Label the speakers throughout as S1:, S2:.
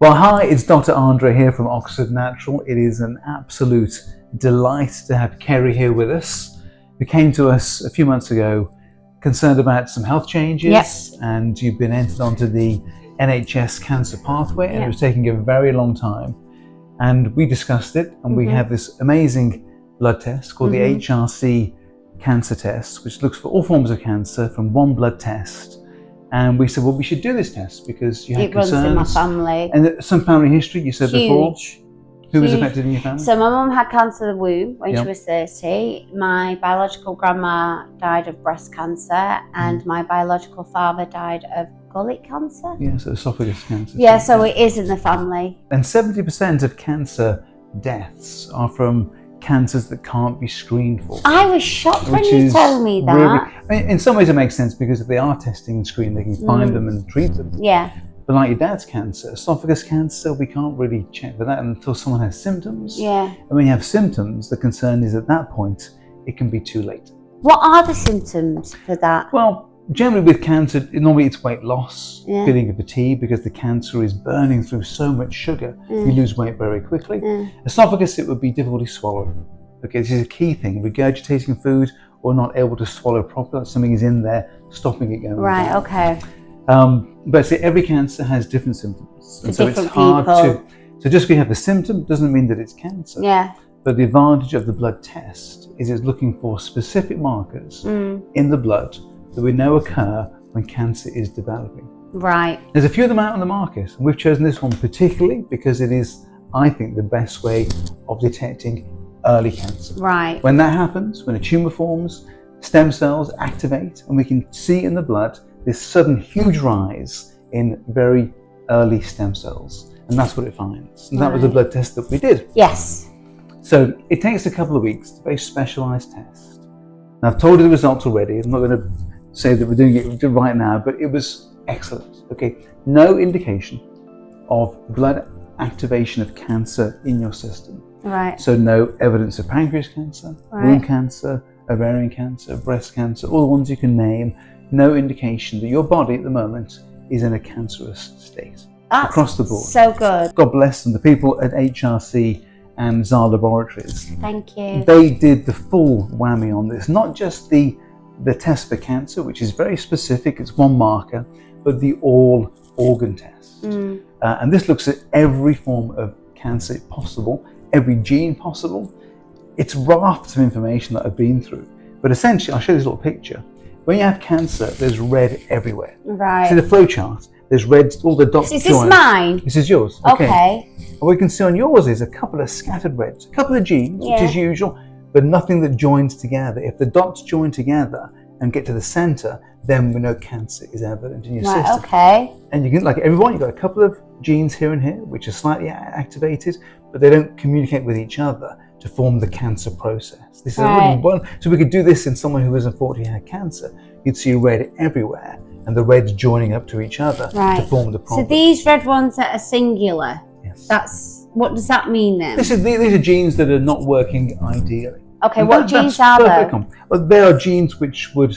S1: Well, hi, it's Dr. André here from Oxford Natural. It is an absolute delight to have Kerry here with us, who came to us a few months ago concerned about some health changes, and you've been entered onto the NHS cancer pathway, and it was taking a very long time. And we discussed it, and we have this amazing blood test called the HrC Cancer Test, which looks for all forms of cancer from one blood test. And we said, well, we should do this test because you had concerns.
S2: It runs in my family.
S1: And some family history, you said before. Who was affected in your family?
S2: So my mum had cancer of the womb when she was 30. My biological grandma died of breast cancer, and my biological father died of gullet cancer.
S1: Yeah, so esophagus cancer.
S2: Yeah, so it is in the family.
S1: And 70% of cancer deaths are from cancers that can't be screened for.
S2: I was shocked when you told me that.
S1: Really, I mean, in some ways it makes sense because if they are testing and screening, they can find them and treat them.
S2: Yeah.
S1: But like your dad's cancer, esophagus cancer, we can't really check for that until someone has symptoms.
S2: Yeah.
S1: And when you have symptoms, the concern is at that point, it can be too late.
S2: What are the symptoms for that?
S1: Well, generally with cancer, normally it's weight loss, feeling of fatigue because the cancer is burning through so much sugar. You lose weight very quickly. Esophagus, it would be difficulty swallowing. Okay, this is a key thing, regurgitating food or not able to swallow properly, something is in there stopping it going down.
S2: Okay.
S1: But see, every cancer has different symptoms. And so it's
S2: different
S1: hard
S2: people.
S1: So just because you have the symptom doesn't mean that it's cancer.
S2: Yeah.
S1: But the advantage of the blood test is it's looking for specific markers in the blood that we know occur when cancer is developing.
S2: Right.
S1: There's a few of them out on the market, and we've chosen this one particularly because it is, I think, the best way of detecting early cancer.
S2: Right.
S1: When that happens, when a tumor forms, stem cells activate, and we can see in the blood this sudden huge rise in very early stem cells, and that's what it finds. And that was the blood test that we did.
S2: Yes.
S1: So it takes a couple of weeks, it's a very specialised test. Now, I've told you the results already. I'm not going to say that we're doing it right now, but it was excellent. Okay, no indication of blood activation of cancer in your system.
S2: Right.
S1: So no evidence of pancreas cancer, womb cancer, ovarian cancer, breast cancer, all the ones you can name. No indication that your body at the moment is in a cancerous state.
S2: That's
S1: across the board.
S2: So good.
S1: God bless them, the people at HRC and ZAR Laboratories.
S2: Thank you.
S1: They did the full whammy on this, not just the test for cancer, which is very specific, it's one marker, but the all organ test. And this looks at every form of cancer possible, every gene possible. It's rafts of information that I've been through. But essentially, I'll show you this little picture. When you have cancer, there's red everywhere.
S2: Right.
S1: See the flow chart? There's red, all the dots
S2: Is
S1: join.
S2: this mine?
S1: This is yours.
S2: Okay.
S1: What we can see on yours is a couple of scattered reds, a couple of genes, which is usual, but nothing that joins together. If the dots join together and get to the center, then we know cancer is evident in your system.
S2: Okay.
S1: And you can, like everyone, you've got a couple of genes here and here, which are slightly activated, but they don't communicate with each other to form the cancer process. This is really one. So we could do this in someone who has unfortunately had cancer. You'd see red everywhere, and the reds joining up to each other to form the problem.
S2: So these red ones that are singular,
S1: yes.
S2: What does that mean then?
S1: These are genes that are not working ideally.
S2: Okay,
S1: and
S2: what genes are they?
S1: Well, they are genes which would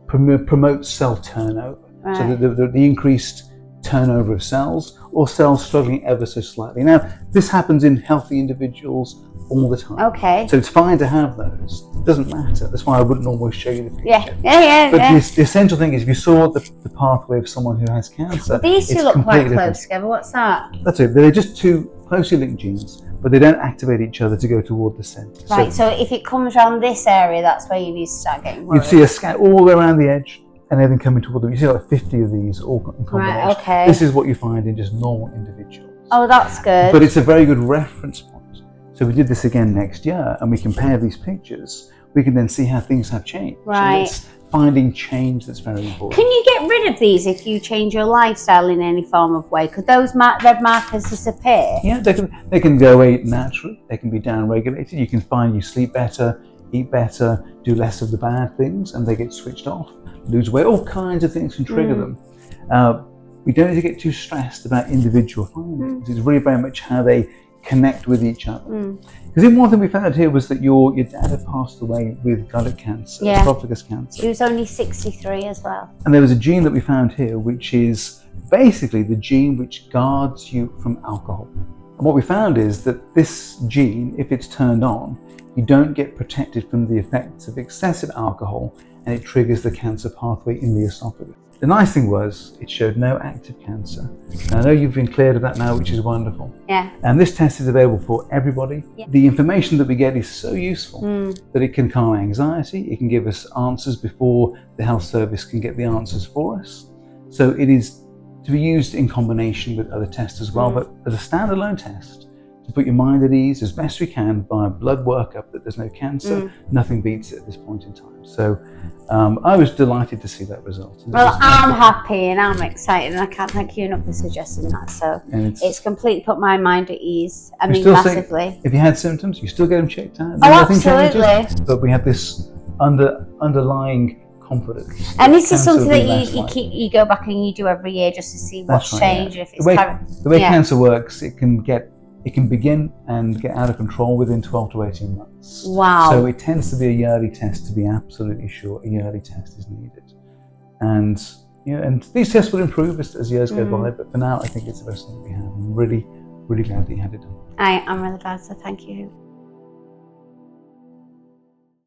S1: promote cell turnover. So the increased turnover of cells, or cells struggling ever so slightly. Now, this happens in healthy individuals all the time.
S2: Okay.
S1: So it's fine to have those. It doesn't matter. That's why I wouldn't always show you the picture.
S2: But
S1: the essential thing is if you saw the pathway of someone who has cancer,
S2: these two look quite close together. What's that?
S1: That's it. They're just two closely linked genes, but they don't activate each other to go toward the center.
S2: Right, so if it comes around this area, that's where you need to start getting worried.
S1: You'd see a scan all the way around the edge, and everything coming toward them. You see like 50 of these all in combination.
S2: Right, okay.
S1: This is what you find in just normal individuals.
S2: Oh, that's good.
S1: But it's a very good reference point. So we did this again next year, and we compare these pictures. We can then see how things have changed.
S2: Right.
S1: And it's finding change that's very important.
S2: Can you get rid of these if you change your lifestyle in any form of way? Could those red markers disappear?
S1: Yeah, they can go away naturally. They can be down-regulated. You can find you sleep better, eat better, do less of the bad things, and they get switched off. Lose weight, all kinds of things can trigger them. We don't need to get too stressed about individual findings. It's really very much how they connect with each other. Because one thing we found here was that your dad had passed away with gullet cancer, esophagus cancer.
S2: He was only 63 as well.
S1: And there was a gene that we found here which is basically the gene which guards you from alcohol. And what we found is that this gene, if it's turned on, you don't get protected from the effects of excessive alcohol, and it triggers the cancer pathway in the esophagus. The nice thing was it showed no active cancer. And I know you've been cleared of that now, which is wonderful.
S2: Yeah.
S1: And this test is available for everybody.
S2: Yeah.
S1: The information that we get is so useful that it can calm anxiety. It can give us answers before the health service can get the answers for us. So it is to be used in combination with other tests as well, but as a standalone test, to put your mind at ease as best we can by a blood workup that there's no cancer, nothing beats it at this point in time. So I was delighted to see that result.
S2: Well, I'm happy and I'm excited, and I can't thank you enough for suggesting that. So it's completely put my mind at ease. I mean, massively.
S1: If you had symptoms, you still get them checked out.
S2: Oh, absolutely.
S1: Changes, but we have this underlying confidence.
S2: And this is something that you go back and you do every year just to see what's changed.
S1: Yeah.
S2: If it's
S1: the way cancer works, it can begin and get out of control within 12 to 18 months.
S2: Wow.
S1: So it tends to be a yearly test to be absolutely sure a yearly test is needed. And and these tests will improve as years go by, but for now I think it's the best thing that we have. I'm really, really glad that you had it done.
S2: I'm really glad, so thank you.